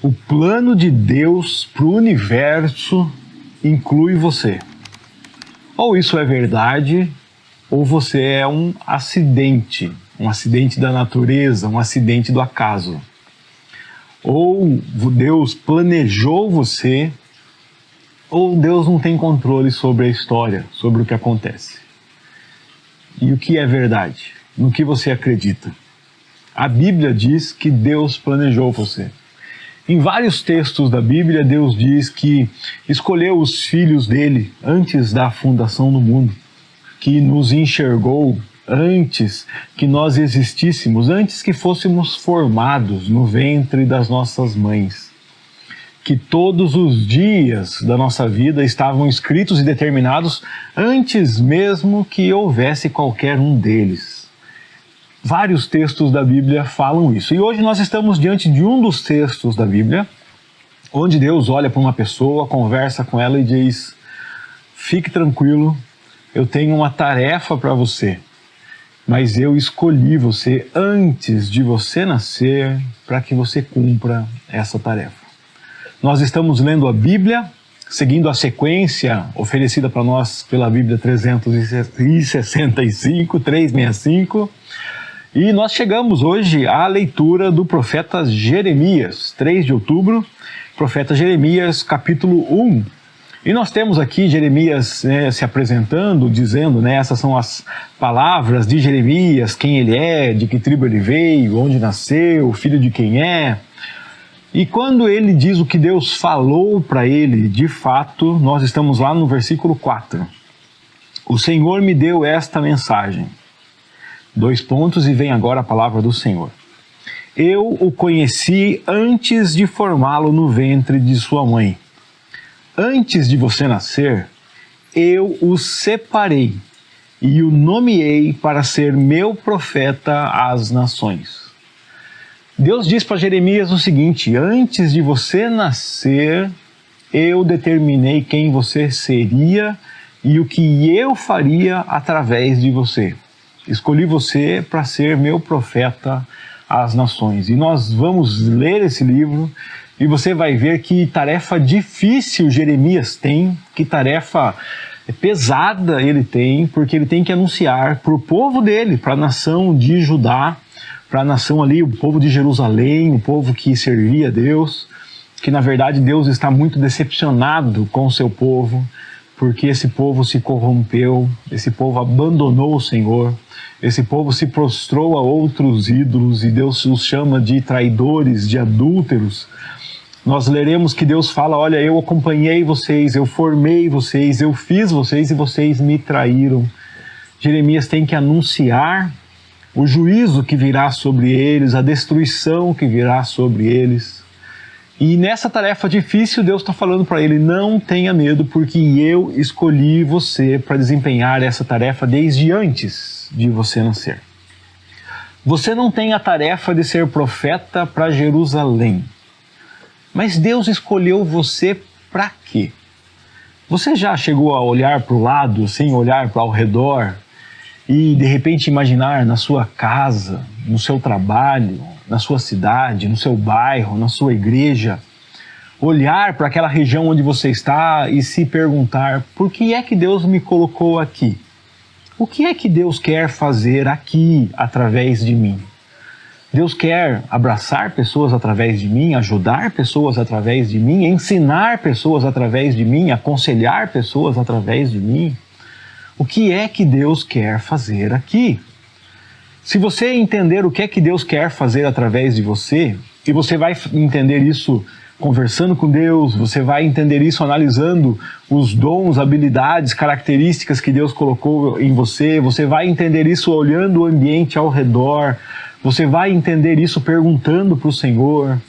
O plano de Deus para o universo inclui você. Ou isso é verdade, ou você é um acidente da natureza, um acidente do acaso. Ou Deus planejou você, ou Deus não tem controle sobre a história, sobre o que acontece. E o que é verdade? No que você acredita? A Bíblia diz que Deus planejou você. Em vários textos da Bíblia, Deus diz que escolheu os filhos dele antes da fundação do mundo, que nos enxergou antes que nós existíssemos, antes que fôssemos formados no ventre das nossas mães. Que todos os dias da nossa vida estavam escritos e determinados antes mesmo que houvesse qualquer um deles. Vários textos da Bíblia falam isso. E hoje nós estamos diante de um dos textos da Bíblia, onde Deus olha para uma pessoa, conversa com ela e diz: fique tranquilo, eu tenho uma tarefa para você, mas eu escolhi você antes de você nascer para que você cumpra essa tarefa. Nós estamos lendo a Bíblia, seguindo a sequência oferecida para nós pela Bíblia 365, e nós chegamos hoje à leitura do profeta Jeremias, 3 de outubro, profeta Jeremias, capítulo 1. E nós temos aqui Jeremias se apresentando, dizendo, essas são as palavras de Jeremias, quem ele é, de que tribo ele veio, onde nasceu, filho de quem é. E quando ele diz o que Deus falou para ele, de fato, nós estamos lá no versículo 4. O Senhor me deu esta mensagem. 2 pontos e vem agora a palavra do Senhor. Eu o conheci antes de formá-lo no ventre de sua mãe. Antes de você nascer, eu o separei e o nomeei para ser meu profeta às nações. Deus diz para Jeremias o seguinte: antes de você nascer, eu determinei quem você seria e o que eu faria através de você. Escolhi você para ser meu profeta às nações. E nós vamos ler esse livro e você vai ver que tarefa difícil Jeremias tem, que tarefa pesada ele tem, porque ele tem que anunciar para o povo dele, para a nação de Judá, para a nação ali, o povo de Jerusalém, o povo que servia a Deus, que na verdade Deus está muito decepcionado com o seu povo, porque esse povo se corrompeu, esse povo abandonou o Senhor, esse povo se prostrou a outros ídolos e Deus os chama de traidores, de adúlteros. Nós leremos que Deus fala: olha, eu acompanhei vocês, eu formei vocês, eu fiz vocês e vocês me traíram. Jeremias tem que anunciar o juízo que virá sobre eles, a destruição que virá sobre eles. E nessa tarefa difícil, Deus está falando para ele: não tenha medo, porque eu escolhi você para desempenhar essa tarefa desde antes de você nascer. Você não tem a tarefa de ser profeta para Jerusalém, mas Deus escolheu você para quê? Você já chegou a olhar para o lado, sem olhar para ao redor, e de repente imaginar na sua casa, no seu trabalho, na sua cidade, no seu bairro, na sua igreja, olhar para aquela região onde você está e se perguntar: por que é que Deus me colocou aqui? O que é que Deus quer fazer aqui através de mim? Deus quer abraçar pessoas através de mim, ajudar pessoas através de mim, ensinar pessoas através de mim, aconselhar pessoas através de mim. O que é que Deus quer fazer aqui? Se você entender o que é que Deus quer fazer através de você, e você vai entender isso conversando com Deus, você vai entender isso analisando os dons, habilidades, características que Deus colocou em você, você vai entender isso olhando o ambiente ao redor, você vai entender isso perguntando para o Senhor.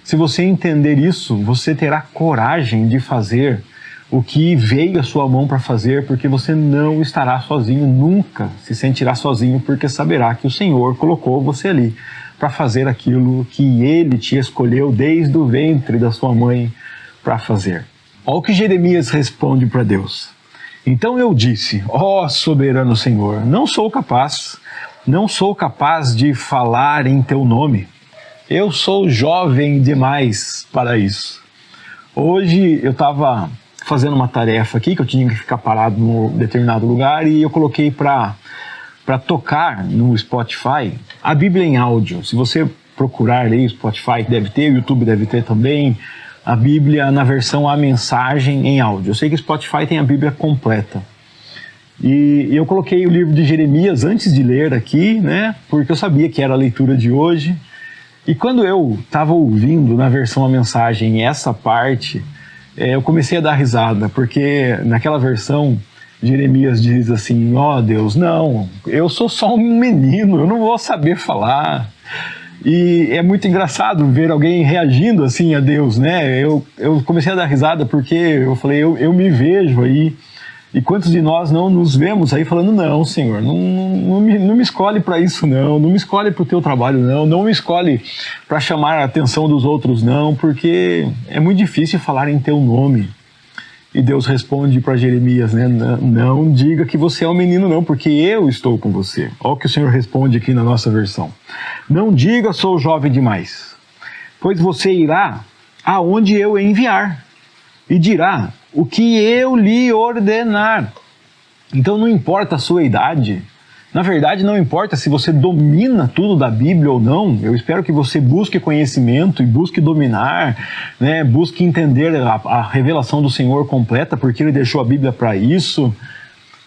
Se você entender isso, você terá coragem de fazer o que veio à sua mão para fazer, porque você não estará sozinho, nunca se sentirá sozinho, porque saberá que o Senhor colocou você ali para fazer aquilo que Ele te escolheu desde o ventre da sua mãe para fazer. Olha o que Jeremias responde para Deus. Então eu disse: ó soberano Senhor, não sou capaz de falar em teu nome. Eu sou jovem demais para isso. Hoje eu estava fazendo uma tarefa aqui, que eu tinha que ficar parado num determinado lugar, e eu coloquei para tocar no Spotify a Bíblia em áudio. Se você procurar aí, o Spotify deve ter, o YouTube deve ter também, a Bíblia na versão A Mensagem em áudio. Eu sei que o Spotify tem a Bíblia completa. E eu coloquei o livro de Jeremias antes de ler aqui, né? Porque eu sabia que era a leitura de hoje. E quando eu estava ouvindo na versão A Mensagem essa parte, eu comecei a dar risada, porque naquela versão Jeremias diz assim: ó Deus, não, eu sou só um menino, eu não vou saber falar. E é muito engraçado ver alguém reagindo assim a Deus, né? Eu comecei a dar risada porque eu falei, eu me vejo aí. E quantos de nós não nos vemos aí falando, não, Senhor, não me escolhe para isso não me escolhe para o teu trabalho não me escolhe para chamar a atenção dos outros não, porque é muito difícil falar em teu nome. E Deus responde para Jeremias, né, não diga que você é um menino não, porque eu estou com você. Olha o que o Senhor responde aqui na nossa versão. Não diga sou jovem demais, pois você irá aonde eu enviar e dirá o que eu lhe ordenar. Então não importa a sua idade, na verdade não importa se você domina tudo da Bíblia ou não, eu espero que você busque conhecimento e busque dominar, né? Busque entender a revelação do Senhor completa, porque Ele deixou a Bíblia para isso,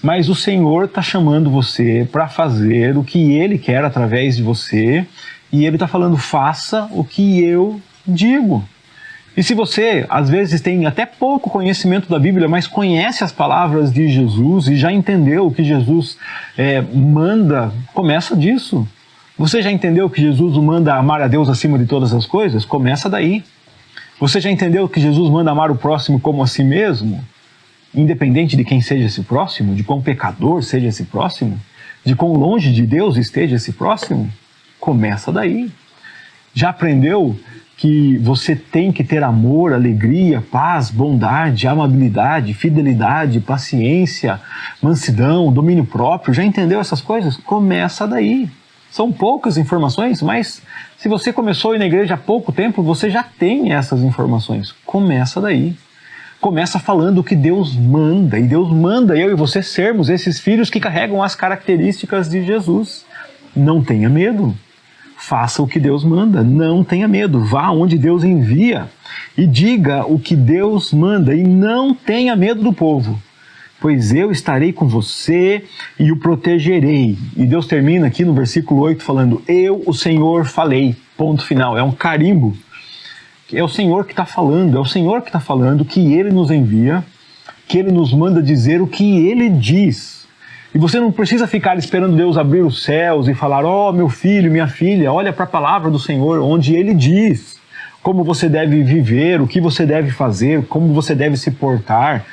mas o Senhor está chamando você para fazer o que Ele quer através de você, e Ele está falando, faça o que eu digo. E se você, às vezes, tem até pouco conhecimento da Bíblia, mas conhece as palavras de Jesus e já entendeu o que Jesus manda, começa disso. Você já entendeu que Jesus manda amar a Deus acima de todas as coisas? Começa daí. Você já entendeu que Jesus manda amar o próximo como a si mesmo? Independente de quem seja esse próximo, de quão pecador seja esse próximo, de quão longe de Deus esteja esse próximo? Começa daí. Já aprendeu que você tem que ter amor, alegria, paz, bondade, amabilidade, fidelidade, paciência, mansidão, domínio próprio? Já entendeu essas coisas? Começa daí. São poucas informações, mas se você começou a ir na igreja há pouco tempo, você já tem essas informações. Começa daí. Começa falando o que Deus manda, e Deus manda eu e você sermos esses filhos que carregam as características de Jesus. Não tenha medo. Faça o que Deus manda, não tenha medo, vá onde Deus envia e diga o que Deus manda e não tenha medo do povo, pois eu estarei com você e o protegerei. E Deus termina aqui no versículo 8 falando, eu, o Senhor, falei, ponto final, é um carimbo, é o Senhor que está falando, é o Senhor que está falando que Ele nos envia, que Ele nos manda dizer o que Ele diz. E você não precisa ficar esperando Deus abrir os céus e falar, ó, meu filho, minha filha, olha para a palavra do Senhor, onde Ele diz como você deve viver, o que você deve fazer, como você deve se portar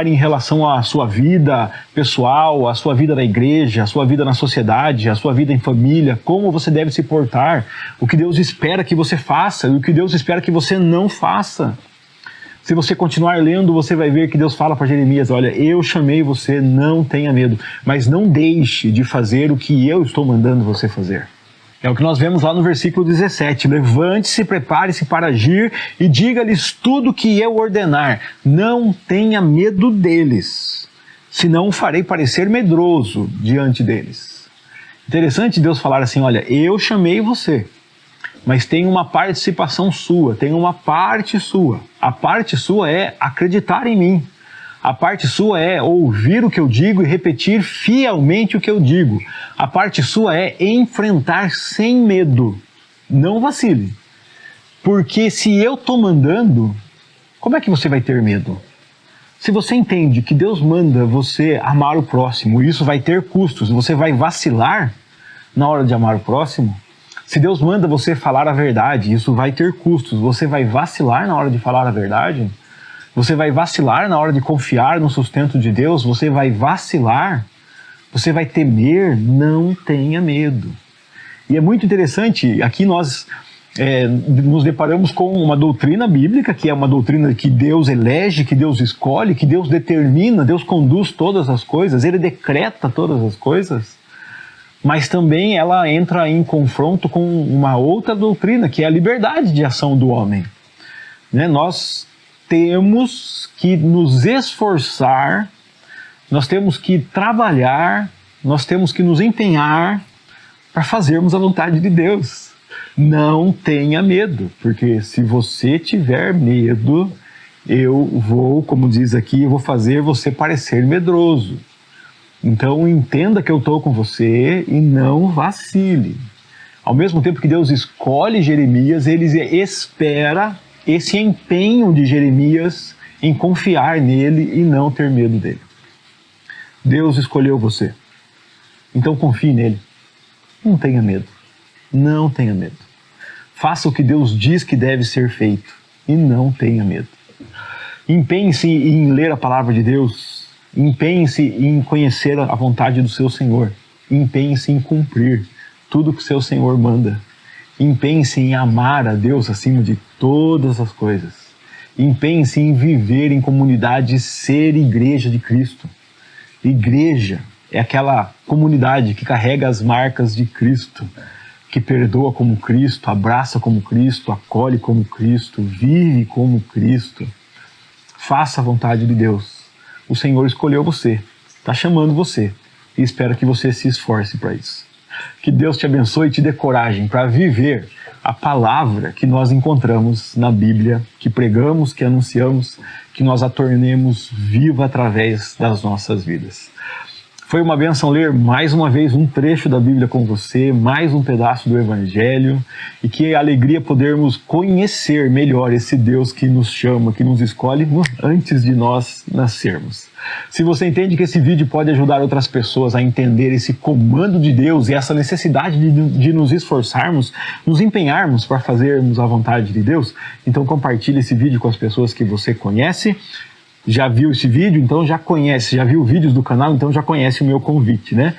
em relação à sua vida pessoal, à sua vida na igreja, à sua vida na sociedade, à sua vida em família, como você deve se portar, o que Deus espera que você faça e o que Deus espera que você não faça. Se você continuar lendo, você vai ver que Deus fala para Jeremias, olha, eu chamei você, não tenha medo, mas não deixe de fazer o que eu estou mandando você fazer. É o que nós vemos lá no versículo 17, levante-se, prepare-se para agir e diga-lhes tudo o que eu ordenar, não tenha medo deles, senão o farei parecer medroso diante deles. Interessante Deus falar assim, olha, eu chamei você, mas tem uma participação sua, tem uma parte sua. A parte sua é acreditar em mim. A parte sua é ouvir o que eu digo e repetir fielmente o que eu digo. A parte sua é enfrentar sem medo. Não vacile. Porque se eu estou mandando, como é que você vai ter medo? Se você entende que Deus manda você amar o próximo, e isso vai ter custos, você vai vacilar na hora de amar o próximo? Se Deus manda você falar a verdade, isso vai ter custos, você vai vacilar na hora de falar a verdade? Você vai vacilar na hora de confiar no sustento de Deus? Você vai vacilar? Você vai temer? Não tenha medo. E é muito interessante, aqui nós nos deparamos com uma doutrina bíblica, que é uma doutrina que Deus elege, que Deus escolhe, que Deus determina, Deus conduz todas as coisas, Ele decreta todas as coisas. mas também ela entra em confronto com uma outra doutrina, que é a liberdade de ação do homem. Né? Nós temos que nos esforçar, nós temos que trabalhar, nós temos que nos empenhar para fazermos a vontade de Deus. Não tenha medo, porque se você tiver medo, eu vou, como diz aqui, eu vou fazer você parecer medroso. Então entenda que eu estou com você e não vacile. Ao mesmo tempo que Deus escolhe Jeremias, ele espera esse empenho de Jeremias em confiar nele e não ter medo dele. Deus escolheu você, então confie nele. Não tenha medo, não tenha medo. Faça o que Deus diz que deve ser feito e não tenha medo. Empenhe-se em ler a palavra de Deus, empenhe-se em conhecer a vontade do seu Senhor, empenhe-se em cumprir tudo que o seu Senhor manda, empenhe-se em amar a Deus acima de todas as coisas, empenhe-se em viver em comunidade e ser igreja de Cristo. Igreja é aquela comunidade que carrega as marcas de Cristo, que perdoa como Cristo, abraça como Cristo, acolhe como Cristo, vive como Cristo. Faça a vontade de Deus. O Senhor escolheu você, está chamando você e espera que você se esforce para isso. Que Deus te abençoe e te dê coragem para viver a palavra que nós encontramos na Bíblia, que pregamos, que anunciamos, que nós a tornemos viva através das nossas vidas. Foi uma bênção ler mais uma vez um trecho da Bíblia com você, mais um pedaço do Evangelho, e que alegria podermos conhecer melhor esse Deus que nos chama, que nos escolhe antes de nós nascermos. Se você entende que esse vídeo pode ajudar outras pessoas a entender esse comando de Deus e essa necessidade de nos esforçarmos, nos empenharmos para fazermos a vontade de Deus, então compartilhe esse vídeo com as pessoas que você conhece. Já viu esse vídeo, então já conhece, já viu vídeos do canal, então já conhece o meu convite, né?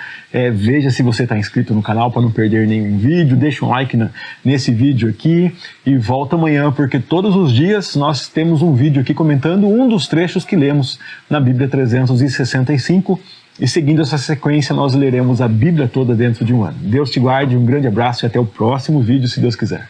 Veja se você está inscrito no canal para não perder nenhum vídeo, deixa um like nesse vídeo aqui e volta amanhã, porque todos os dias nós temos um vídeo aqui comentando um dos trechos que lemos na Bíblia 365 e seguindo essa sequência nós leremos a Bíblia toda dentro de um ano. Deus te guarde, um grande abraço e até o próximo vídeo, se Deus quiser.